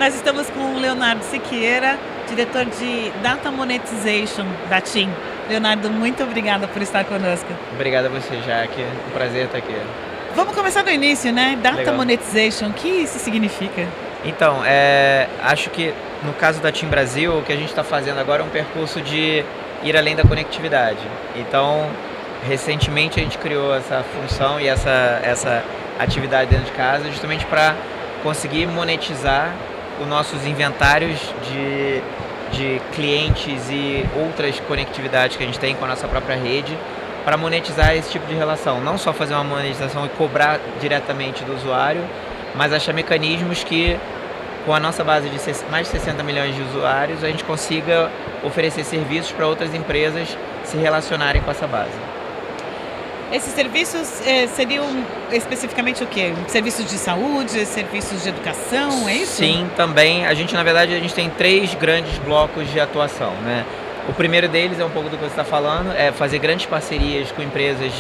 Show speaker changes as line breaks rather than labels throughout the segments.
Nós estamos com o Leonardo Siqueira, diretor de Data Monetization da TIM. Leonardo, muito obrigada por estar conosco.
Obrigado a você, Jaque. Um prazer estar aqui.
Vamos começar do início, né? Data
Legal.
Monetization, o que isso significa?
Então, acho que no caso da TIM Brasil, o que a gente está fazendo agora é um percurso de ir além da conectividade. Então, recentemente a gente criou essa função e essa atividade dentro de casa justamente para conseguir monetizar os nossos inventários de clientes e outras conectividades que a gente tem com a nossa própria rede, para monetizar esse tipo de relação. Não só fazer uma monetização e cobrar diretamente do usuário, mas achar mecanismos que, com a nossa base de mais de 60 milhões de usuários, a gente consiga oferecer serviços para outras empresas se relacionarem com essa base.
Esses serviços seriam especificamente o quê? Serviços de saúde, serviços de educação, é isso?
Sim, também. Na verdade, a gente tem 3 grandes blocos de atuação, né? O primeiro deles é um pouco do que você está falando, é fazer grandes parcerias com empresas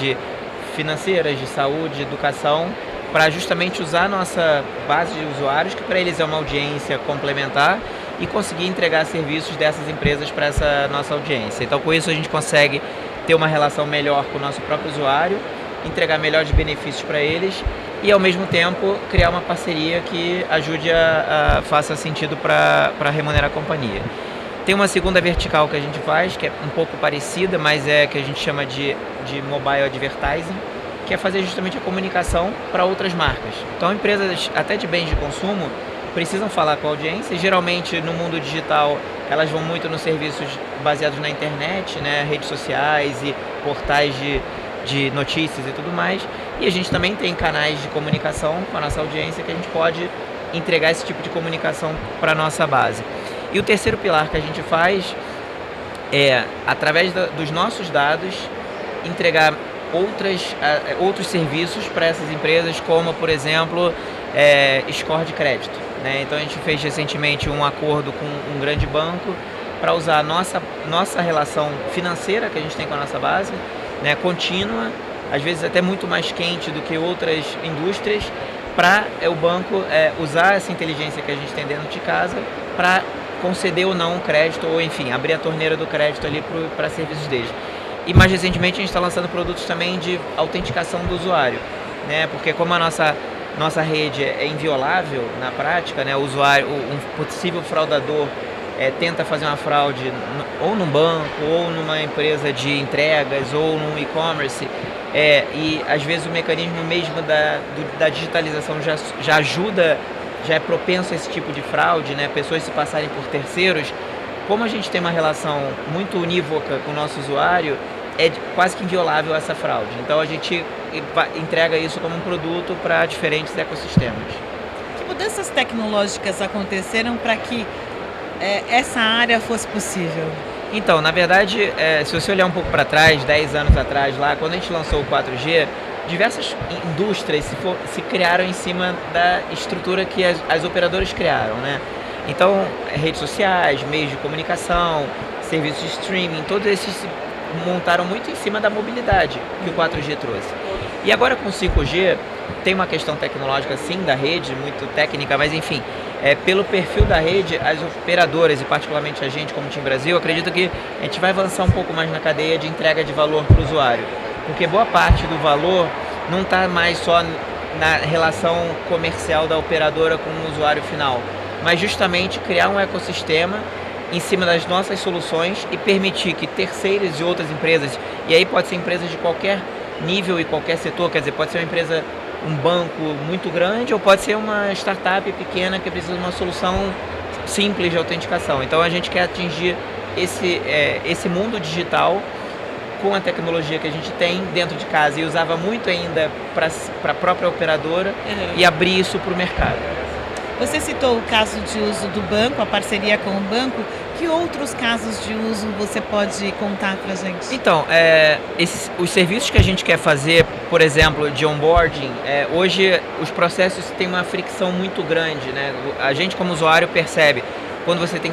financeiras, de saúde, de educação, para justamente usar a nossa base de usuários, que para eles é uma audiência complementar, e conseguir entregar serviços dessas empresas para essa nossa audiência. Então, com isso, a gente consegue ter uma relação melhor com o nosso próprio usuário, entregar melhores benefícios para eles e, ao mesmo tempo, criar uma parceria que ajude faça sentido para remunerar a companhia. Tem uma segunda vertical que a gente faz, que é um pouco parecida, mas que a gente chama de mobile advertising, que é fazer justamente a comunicação para outras marcas. Então, empresas até de bens de consumo precisam falar com a audiência, e geralmente no mundo digital elas vão muito nos serviços baseados na internet, né, redes sociais e portais de notícias e tudo mais, e a gente também tem canais de comunicação com a nossa audiência que a gente pode entregar esse tipo de comunicação para a nossa base. E o terceiro pilar que a gente faz é, através dos nossos dados, entregar outros serviços para essas empresas, como, por exemplo, score de crédito, né? Então, a gente fez recentemente um acordo com um grande banco para usar a nossa relação financeira que a gente tem com a nossa base, né, contínua, às vezes até muito mais quente do que outras indústrias, para o banco usar essa inteligência que a gente tem dentro de casa para conceder ou não um crédito, ou enfim, abrir a torneira do crédito ali para serviços deles. E mais recentemente a gente está lançando produtos também de autenticação do usuário, né? Porque como a nossa rede é inviolável na prática, né? O usuário, um possível fraudador tenta fazer uma fraude ou num banco, ou numa empresa de entregas, ou num e-commerce, e às vezes o mecanismo mesmo da digitalização já ajuda, já é propenso a esse tipo de fraude, né? Pessoas se passarem por terceiros. Como a gente tem uma relação muito unívoca com o nosso usuário, é quase que inviolável essa fraude. Então a gente entrega isso como um produto para diferentes ecossistemas.
Que mudanças tecnológicas aconteceram para que essa área fosse possível?
Então, na verdade, se você olhar um pouco para trás, 10 anos atrás, lá, quando a gente lançou o 4G, diversas indústrias se criaram em cima da estrutura que as operadoras criaram, né? Então, redes sociais, meios de comunicação, serviços de streaming, todos esses se montaram muito em cima da mobilidade que o 4G trouxe. E agora com o 5G, tem uma questão tecnológica sim da rede, muito técnica, mas enfim, pelo perfil da rede, as operadoras e particularmente a gente como TIM Brasil, acredito que a gente vai avançar um pouco mais na cadeia de entrega de valor para o usuário, porque boa parte do valor não está mais só na relação comercial da operadora com o usuário final, mas justamente criar um ecossistema em cima das nossas soluções e permitir que terceiros e outras empresas, e aí pode ser empresas de qualquer nível e qualquer setor, quer dizer, pode ser uma empresa, um banco muito grande, ou pode ser uma startup pequena que precisa de uma solução simples de autenticação. Então a gente quer atingir esse mundo digital com a tecnologia que a gente tem dentro de casa, e usava muito ainda para a própria operadora, e abrir isso para o mercado.
Você citou o caso de uso do banco, a parceria com o banco. Que outros casos de uso você pode contar para a gente?
Então, os serviços que a gente quer fazer, por exemplo, de onboarding, hoje os processos têm uma fricção muito grande, né? A gente como usuário percebe, quando você tem...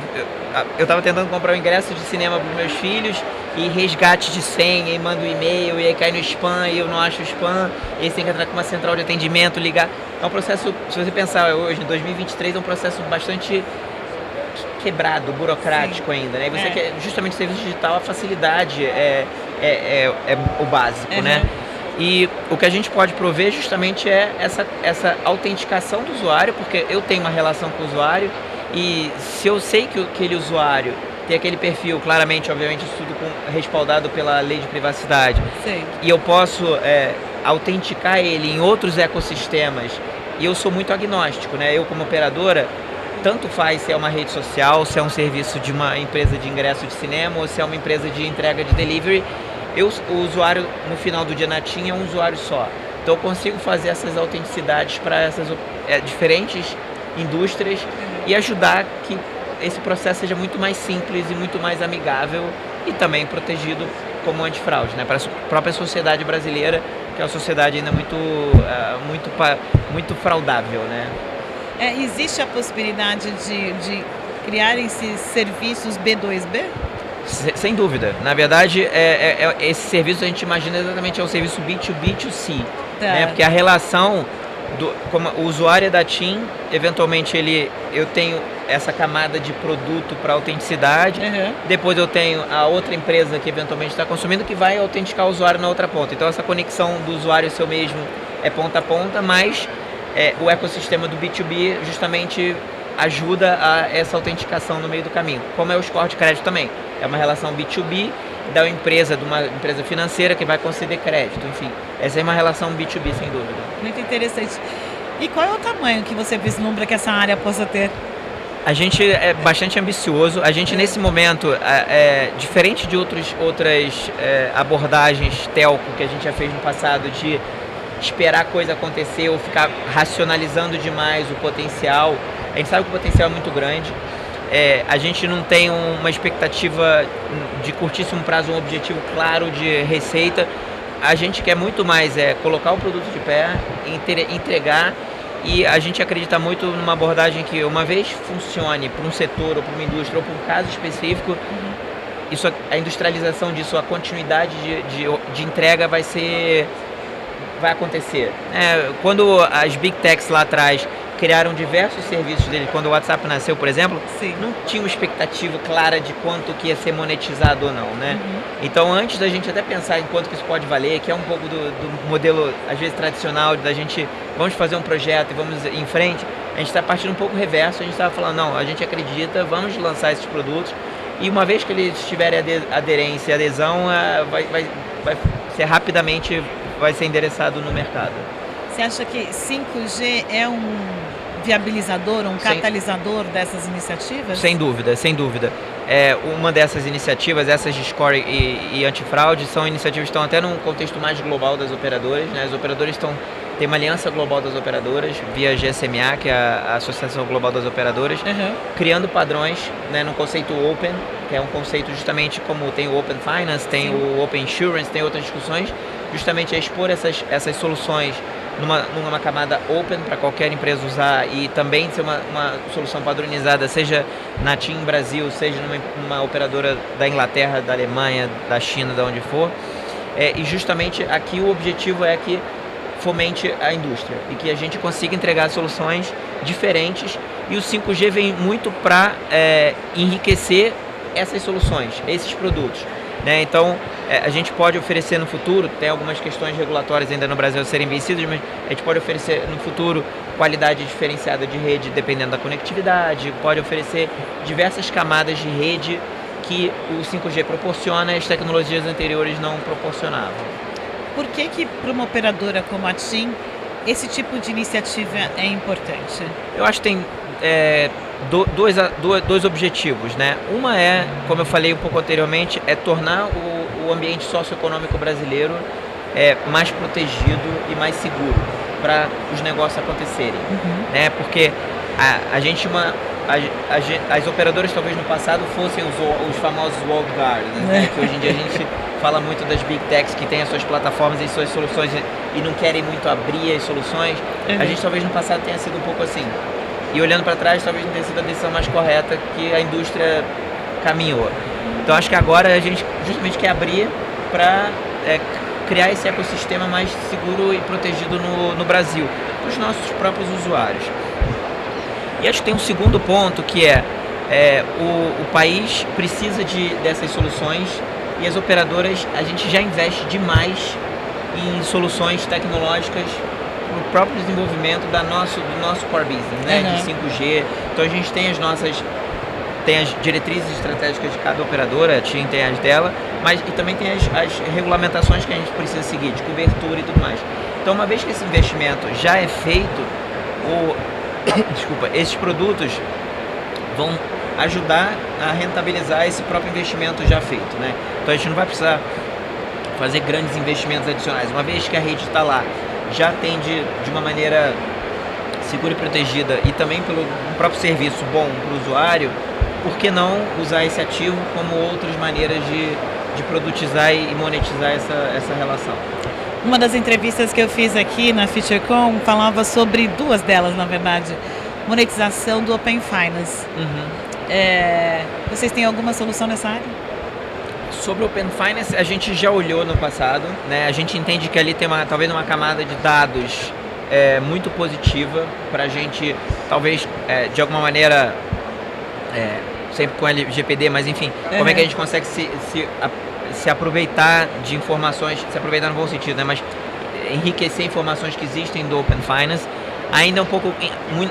Eu estava tentando comprar um ingresso de cinema para os meus filhos e resgate de senha, e manda um e-mail, e aí cai no spam, e eu não acho o spam, e aí você tem que entrar com uma central de atendimento, ligar. É um processo, se você pensar hoje, em 2023, é um processo bastante quebrado, burocrático ainda, né? E você quer, justamente o serviço digital, a facilidade é o básico, né? E o que a gente pode prover justamente é essa autenticação do usuário, porque eu tenho uma relação com o usuário e se eu sei que aquele usuário tem aquele perfil, claramente, obviamente, isso tudo respaldado pela lei de privacidade, e eu posso autenticar ele em outros ecossistemas, e eu sou muito agnóstico, né? Eu, como operadora, tanto faz se é uma rede social, se é um serviço de uma empresa de ingresso de cinema ou se é uma empresa de entrega de delivery, o usuário, no final do dia na TIM, é um usuário só. Então eu consigo fazer essas autenticidades para essas diferentes indústrias e ajudar que esse processo seja muito mais simples e muito mais amigável e também protegido como antifraude, né? Para a própria sociedade brasileira, que é uma sociedade ainda muito fraudável, né?
Existe a possibilidade de criar esses serviços B2B?
Sem dúvida. Na verdade, esse serviço a gente imagina exatamente é um serviço B2B2C, né? Porque a relação como o usuário é da TIM, eventualmente eu tenho essa camada de produto para autenticidade, depois eu tenho a outra empresa que eventualmente está consumindo que vai autenticar o usuário na outra ponta. Então essa conexão do usuário seu mesmo é ponta a ponta, mas o ecossistema do B2B justamente ajuda a essa autenticação no meio do caminho, como é o score de crédito também. É uma relação B2B de uma empresa financeira que vai conceder crédito, enfim. Essa é uma relação B2B, sem dúvida.
Muito interessante. E qual é o tamanho que você vislumbra que essa área possa ter?
A gente é bastante ambicioso. A gente, nesse momento, diferente de outras abordagens telco que a gente já fez no passado, de esperar a coisa acontecer ou ficar racionalizando demais o potencial, a gente sabe que o potencial é muito grande. A gente não tem uma expectativa de curtíssimo prazo, um objetivo claro de receita. A gente quer muito mais colocar o produto de pé, entregar, e a gente acredita muito numa abordagem que, uma vez funcione para um setor ou para uma indústria ou para um caso específico, a industrialização disso, a continuidade de entrega vai acontecer. Quando as Big Techs lá atrás criaram diversos serviços dele, quando o WhatsApp nasceu, por exemplo, não tinha uma expectativa clara de quanto que ia ser monetizado ou não, né? Então, antes da gente até pensar em quanto que isso pode valer, que é um pouco do modelo, às vezes, tradicional, da gente, vamos fazer um projeto e vamos em frente, a gente está partindo um pouco reverso, a gente estava falando, não, a gente acredita, vamos lançar esses produtos, e uma vez que eles tiverem aderência e adesão, vai ser rapidamente, vai ser endereçado no mercado.
Você acha que 5G é um viabilizador, um catalisador dessas iniciativas?
Sem dúvida, sem dúvida. Uma dessas iniciativas, essas de score e antifraude, são iniciativas que estão até num contexto mais global das operadoras, né? As operadoras tem uma aliança global das operadoras, via GSMA, que é a Associação Global das Operadoras, criando padrões, né, no conceito Open, que é um conceito justamente como tem o Open Finance, tem o Open Insurance, tem outras discussões, justamente a expor essas soluções numa camada open para qualquer empresa usar e também ser uma solução padronizada, seja na TIM Brasil, seja numa operadora da Inglaterra, da Alemanha, da China, de onde for. E justamente aqui o objetivo é que fomente a indústria e que a gente consiga entregar soluções diferentes, e o 5G vem muito para enriquecer essas soluções, esses produtos, né? Então, a gente pode oferecer no futuro, tem algumas questões regulatórias ainda no Brasil a serem vencidas, mas a gente pode oferecer no futuro qualidade diferenciada de rede dependendo da conectividade, pode oferecer diversas camadas de rede que o 5G proporciona e as tecnologias anteriores não proporcionavam.
Por que para uma operadora como a TIM esse tipo de iniciativa é importante?
Eu acho que tem dois objetivos, né? Uma como eu falei um pouco anteriormente, tornar o ambiente socioeconômico brasileiro mais protegido e mais seguro para os negócios acontecerem, né? Porque as operadoras talvez no passado fossem os famosos walled gardens, né? Que hoje em dia a gente fala muito das Big Techs que têm as suas plataformas e suas soluções e não querem muito abrir as soluções. A gente talvez no passado tenha sido um pouco assim. e olhando para trás talvez não tenha sido a decisão mais correta que a indústria caminhou. Então acho que agora a gente justamente quer abrir para criar esse ecossistema mais seguro e protegido no Brasil, para os nossos próprios usuários. E acho que tem um segundo ponto que o país precisa dessas soluções e as operadoras, a gente já investe demais em soluções tecnológicas para o próprio desenvolvimento do nosso core business, né? De 5G. Então a gente tem as diretrizes estratégicas de cada operadora, a TIM tem as dela, mas e também tem as regulamentações que a gente precisa seguir, de cobertura e tudo mais. Então uma vez que esse investimento já é feito, esses produtos vão ajudar a rentabilizar esse próprio investimento já feito, né? Então a gente não vai precisar fazer grandes investimentos adicionais. Uma vez que a rede está lá, já atende de uma maneira segura e protegida e também pelo próprio serviço bom para o usuário, por que não usar esse ativo como outras maneiras de produtizar e monetizar essa relação?
Uma das entrevistas que eu fiz aqui na FutureCon falava sobre duas delas, na verdade. Monetização do Open Finance. Vocês têm alguma solução nessa área?
Sobre o Open Finance, a gente já olhou no passado, né? A gente entende que ali tem talvez uma camada de dados muito positiva para a gente, talvez, de alguma maneira, sempre com LGPD, mas enfim, como é que a gente consegue se aproveitar de informações, se aproveitar no bom sentido, né? Mas enriquecer informações que existem do Open Finance. Ainda é um pouco,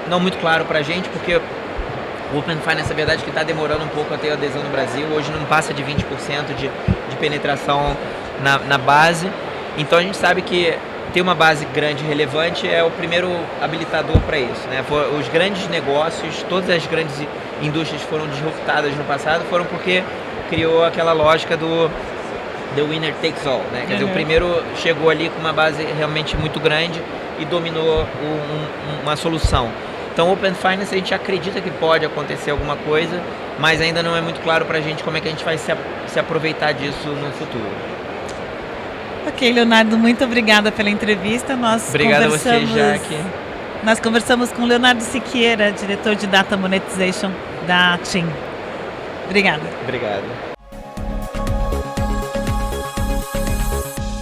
não muito claro para a gente, porque o Open Finance, a verdade é que está demorando um pouco a ter adesão no Brasil. Hoje não passa de 20% de penetração na base. Então a gente sabe que ter uma base grande e relevante é o primeiro habilitador para isso, né? Os grandes negócios, todas as grandes indústrias que foram disruptadas no passado foram porque criou aquela lógica do the winner takes all, né? Quer dizer, o primeiro chegou ali com uma base realmente muito grande e dominou uma solução. Então, Open Finance, a gente acredita que pode acontecer alguma coisa, mas ainda não é muito claro para a gente como é que a gente vai se aproveitar disso no futuro.
Ok, Leonardo, muito obrigada pela entrevista.
Obrigado a você, Jaque.
Nós conversamos com Leonardo Siqueira, diretor de Data Monetization da TIM. Obrigada.
Obrigado.